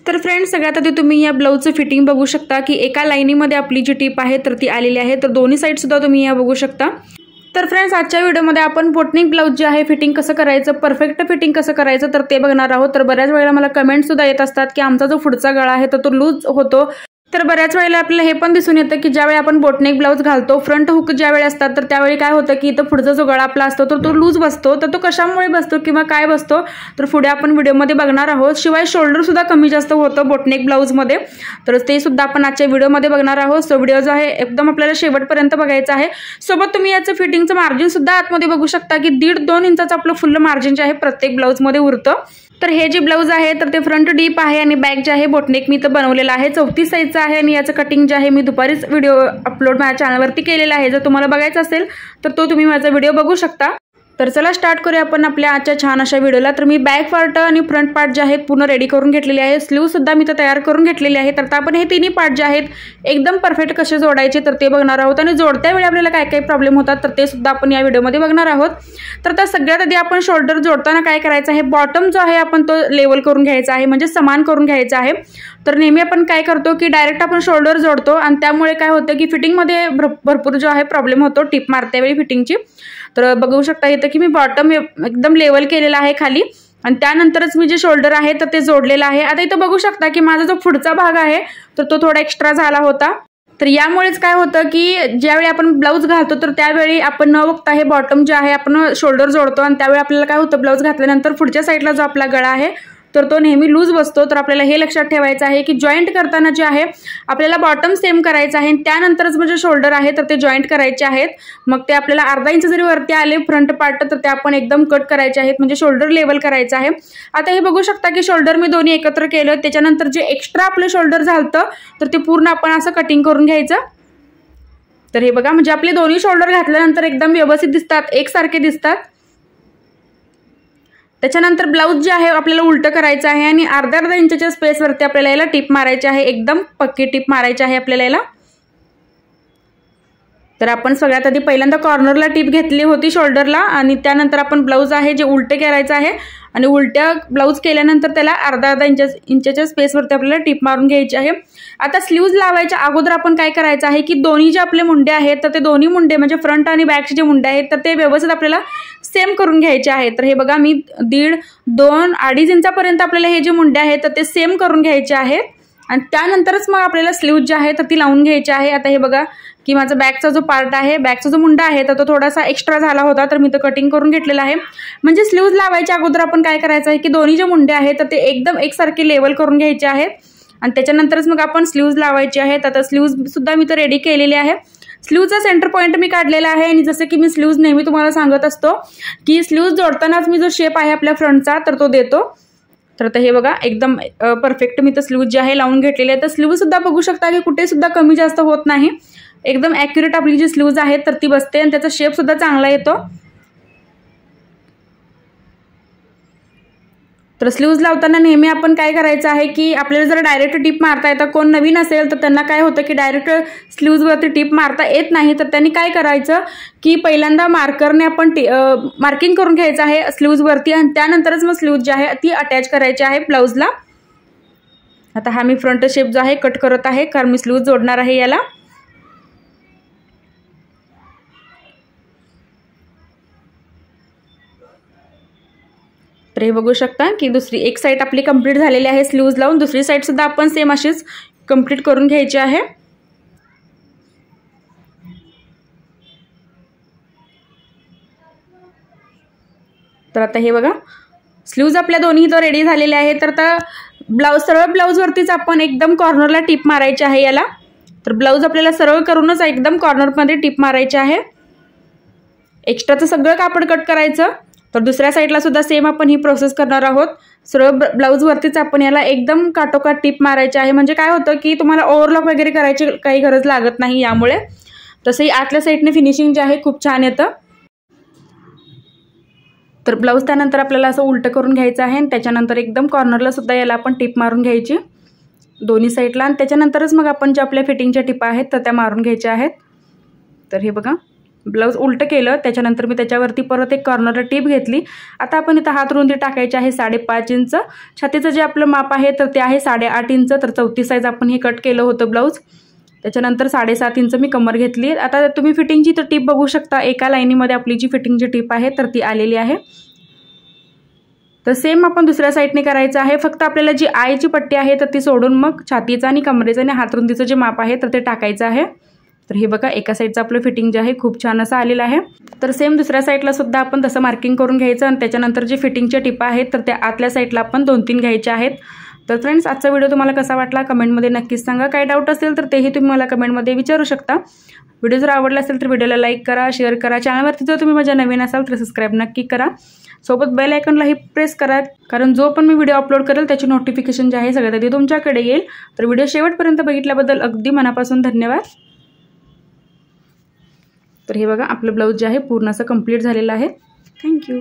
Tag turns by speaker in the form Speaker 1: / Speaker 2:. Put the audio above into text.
Speaker 1: तर फ्रेंड्स सगळ्यात आधी तुम्ही या ब्लाऊजचं फिटिंग बघू शकता की एका लाईनीमध्ये आपली जी टीप आहे तर ती आलेली आहे। तर दोन्ही साइड सुद्धा तुम्ही या बघू शकता। तर फ्रेंड्स आजच्या व्हिडिओमध्ये आपण बोटनेक ब्लाऊज जे आहे फिटिंग कसं करायचं, परफेक्ट फिटिंग कसं करायचं तर ते बघणार आहोत। तर बऱ्याच वेळेला मला कमेंट सुद्धा येत असतात की आमचा जो पुढचा गळा आहे तर तो लूज होतो। तर बऱ्याच वेळेला आपल्याला हे पण दिसून येतं की ज्यावेळी आपण बोटनेक ब्लाऊज घालतो फ्रंट हुक ज्यावेळी असतात तर त्यावेळी काय होतं की इथं पुढचा जो गळा आपला असतो तो लूज बसतो। तर तो कशामुळे बसतो किंवा काय बसतो तर पुढे आपण व्हिडिओमध्ये बघणार आहोत। शिवाय शोल्डर सुद्धा कमी जास्त होतं बोटनेक ब्लाऊजमध्ये, तर ते सुद्धा आपण आजच्या व्हिडिओमध्ये बघणार आहोत। सो व्हिडिओ जो आहे एकदम आपल्याला शेवटपर्यंत बघायचा आहे। सोबत तुम्ही याचं फिटिंगचं मार्जिन सुद्धा आतमध्ये बघू शकता की 1.5-2 इंचाचं आपलं फुल मार्जिन जे आहे प्रत्येक ब्लाऊजमध्ये उरतं। तर हे जे ब्लाऊज आहे तर ते फ्रंट डीप आहे आणि बॅक जे आहे बोटनेक मी इथं बनवलेलं आहे 34 साईजचं आहे आणि याचं कटिंग जे आहे मी दुपारीच व्हिडिओ अपलोड माझ्या चॅनलवरती केलेला आहे। जर तुम्हाला बघायचं असेल तर तो तुम्ही माझा व्हिडिओ बघू शकता। तर चला स्टार्ट करूया आपण आपल्या आजच्या छान अशा व्हिडिओला। तर मी बॅक पार्ट आणि फ्रंट पार्ट जे आहेत पूर्ण रेडी करून घेतलेले आहे। स्लीव सुद्धा मी तर तयार करून घेतलेले आहे। तर आपण हे तिन्ही पार्ट जे आहेत एकदम परफेक्ट कसे जोडायचे तर ते बघणार आहोत आणि जोडत्या वेळी आपल्याला काय काय प्रॉब्लेम होतात तर ते सुद्धा आपण या व्हिडिओमध्ये बघणार आहोत। तर त्या सगळ्यात आधी आपण शोल्डर जोडताना काय करायचं आहे, बॉटम जो आहे आपण तो लेवल करून घ्यायचा आहे, म्हणजे समान करून घ्यायचा आहे। तर नेहमी आपण काय करतो की डायरेक्ट आपण शोल्डर जोडतो आणि त्यामुळे काय होतं की फिटिंगमध्ये भरपूर जो आहे प्रॉब्लेम होतो टिप मारत्या वेळी फिटिंगची। तर बघू शकता इथं की मी बॉटम एकदम लेवल केलेला आहे खाली आणि त्यानंतरच मी जे शोल्डर आहे तर ते जोडलेलं आहे। आता इथं बघू शकता की माझा जो पुढचा भाग आहे तर तो थोडा एक्स्ट्रा झाला होता। तर यामुळेच काय होतं की ज्यावेळी आपण ब्लाऊज घालतो तर त्यावेळी आपण न बघता हे बॉटम जे आहे आपण शोल्डर जोडतो आणि त्यावेळी आपल्याला काय होतं ब्लाऊज घातल्यानंतर पुढच्या साईडला जो आपला गळा आहे तर तो नेहमी लूज बसतो। तर आपल्याला हे लक्षात ठेवायचं आहे की जॉईंट करताना जे आहे आपल्याला बॉटम सेम करायचं आहे आणि त्यानंतरच म्हणजे शोल्डर आहे तर ते जॉईंट करायचे आहेत। मग ते आपल्याला अर्धा इंच जरी वरती आले फ्रंट पार्ट तर ते आपण एकदम कट करायचे आहेत, म्हणजे शोल्डर लेवल करायचं आहे। आता हे बघू शकता की शोल्डर मी दोन्ही एकत्र केलं, त्याच्यानंतर जे एक्स्ट्रा आपलं शोल्डर झालं तर ते पूर्ण आपण असं कटिंग करून घ्यायचं। तर हे बघा म्हणजे आपले दोन्ही शोल्डर घातल्यानंतर एकदम व्यवस्थित दिसतात, एकसारखे दिसतात। त्याच्यानंतर ब्लाऊज जे आहे आपल्याला उलटं करायचं आहे आणि अर्धा इंचच्या स्पेसवरती आपल्याला याला टिप मारायची आहे, एकदम पक्की टिप मारायची आहे आपल्याला याला। तर आपण सगळ्यात आधी पहिल्यांदा कॉर्नरला टिप घेतली होती शोल्डरला आणि त्यानंतर आपण ब्लाऊज आहे जे उलटे करायचं आहे आणि उलट्या ब्लाऊज केल्यानंतर त्याला अर्धा इंचच्या स्पेसवरती आपल्याला टिप मारून घ्यायची आहे। आता स्लीव्ज लावायच्या अगोदर आपण काय करायचं आहे की दोन्ही जे आपले मुंडे आहेत तर ते दोन्ही मुंडे म्हणजे फ्रंट आणि बॅकचे जे मुंडे आहेत तर ते व्यवस्थित आपल्याला सेम करून घ्यायचे आहेत। तर हे बघा मी 1.5-2-2.5 इंचापर्यंत आपल्याला हे जे मुंडे आहेत तर ते सेम करून घ्यायचे आहेत आणि त्यानंतरच मग आपल्याला स्लीव्ज जे आहे तर ती लावून घ्यायची आहे। आता हे बघा की माझा बॅकचा जो पार्ट आहे, बॅकचा जो मुंडा आहे तर तो थोडासा एक्स्ट्रा झाला होता तर मी तो कटिंग करून घेतलेला आहे। म्हणजे स्लीव्ज लावायच्या अगोदर आपण काय करायचं आहे की दोन्ही जे मुंडे आहेत तर ते एकदम एकसारखे लेवल करून घ्यायचे आहेत आणि त्याच्यानंतरच मग आपण स्लीव्ज लावायचे आहेत। आता स्लीव्ज सुद्धा मी तर रेडी केलेले आहे। स्लीव्हचा सेंटर पॉईंट मी काढलेला आहे आणि जसं की मी स्लीव्ज नेहमी तुम्हाला सांगत असतो की स्लीव्ज जोडतानाच मी जो शेप आहे आपल्या फ्रंटचा तर तो देतो। तर आता हे बघा एकदम परफेक्ट मी तर स्लीव्ज जे आहे लावून घेतलेले आहे। तर स्लीव्ज सुद्धा बघू शकता की कुठे सुद्धा कमी जास्त होत नाही, एकदम ॲक्युरेट आपली जी स्लीव्ज आहे तर ती बसते आणि त्याचा शेप सुद्धा चांगला येतो। तर स्लीव्ज लावताना नेहमी आपण काय करायचं आहे की आपल्याला जर डायरेक्ट टिप मारता येतं, कोण नवीन असेल तर त्यांना काय होतं की डायरेक्ट स्लीव्जवरती टिप मारता येत नाही, तर त्यांनी काय करायचं की पहिल्यांदा मार्करने आपण मार्किंग करून घ्यायचं आहे स्लीव्जवरती आणि त्यानंतरच मग स्लीव्ज जी आहे ती अटॅच करायची आहे ब्लाऊजला। आता हा मी फ्रंट शेप जो आहे कट करत आहे कारण मी स्लीव्ज जोडणार आहे याला। तर हे बघू शकता की दुसरी एक साईड आपली कंप्लीट झालेली आहे स्लीव्ज लावून, दुसरी साईड सुद्धा आपण सेम अशीच कंप्लीट करून घ्यायची आहे। तर आता हे बघा स्लीव्ज आपल्या दोन्ही तो रेडी झालेले आहे। तर आता ब्लाऊज सरळ ब्लाऊजवरतीच आपण एकदम कॉर्नरला टिप मारायची आहे याला। तर ब्लाऊज आपल्याला सरळ करूनच एकदम कॉर्नरमध्ये टिप मारायची आहे, एक्स्ट्राचं सगळं कापड कट करायचं। तर दुसऱ्या साईडला सुद्धा सेम आपण ही प्रोसेस करणार आहोत। सरळ ब्लाऊजवरतीच आपण याला एकदम काटोकाट टिप मारायची आहे, म्हणजे काय होतं की तुम्हाला ओव्हरलॉक वगैरे करायची काही गरज लागत नाही यामुळे। तसंही आतल्या साईडने फिनिशिंग जे आहे खूप छान येतं। तर ब्लाऊज त्यानंतर आपल्याला असं उलटं करून घ्यायचं आहे आणि त्याच्यानंतर एकदम कॉर्नरला सुद्धा याला आपण टिप मारून घ्यायची दोन्ही साईडला आणि त्याच्यानंतरच मग आपण ज्या आपल्या फिटिंगच्या टिपा आहेत तर त्या मारून घ्यायच्या आहेत। तर हे बघा ब्लाऊज उलटं केलं, त्याच्यानंतर मी त्याच्यावरती परत एक कॉर्नर टीप घेतली. आता आपण इथं हात रुंदी टाकायची आहे 5.5 इंच. छातीचं जे आपलं माप आहे तर ते आहे 8.5 इंच. तर चौथी साईज आपण हे कट केलं होतं ब्लाऊज. त्याच्यानंतर 7.5 इंच मी कमर घेतली. आता तुम्ही फिटिंगची तर टीप बघू शकता, एका लाईनीमध्ये आपली जी फिटिंगची टीप आहे तर ती आलेली आहे. तर सेम आपण दुसऱ्या साईडने करायचं आहे. फक्त आपल्याला जी आयची पट्टी आहे तर ती सोडून मग छातीचं आणि कमरेचं आणि हातरुंदीचं जे माप आहे तर ते टाकायचं आहे. तर हे बघा, एका साईडचं आपलं फिटिंग जे आहे खूप छान असं आलेलं आहे. तर सेम दुसऱ्या साईडला सुद्धा आपण तसं मार्किंग करून घ्यायचं आणि त्याच्यानंतर जे फिटिंगच्या टिपा आहेत तर त्या आतल्या साईडला आपण 2-3 घ्यायच्या आहेत. तर फ्रेंड्स, आजचा व्हिडिओ तुम्हाला कसा वाटला कमेंटमध्ये नक्कीच सांगा. काही डाऊट असेल तर तेही तुम्ही मला कमेंटमध्ये विचारू शकता. व्हिडिओ जर आवडला असेल तर व्हिडिओला लाईक करा, शेअर करा. चॅनलवरती जर तुम्ही माझ्या नवीन असाल तर सबस्क्राईब नक्की करा. सोबत बेल आयकॉनलाही प्रेस करा, कारण जो पण मी व्हिडिओ अपलोड करेल त्याची नोटिफिकेशन जे आहे सगळ्यात आधी तुमच्याकडे येईल. तर व्हिडिओ शेवटपर्यंत बघितल्याबद्दल अगदी मनापासून धन्यवाद. तर हे बघा, आपलं ब्लाऊज जे आहे पूर्ण असं कंप्लीट झालेलं आहे. थँक्यू.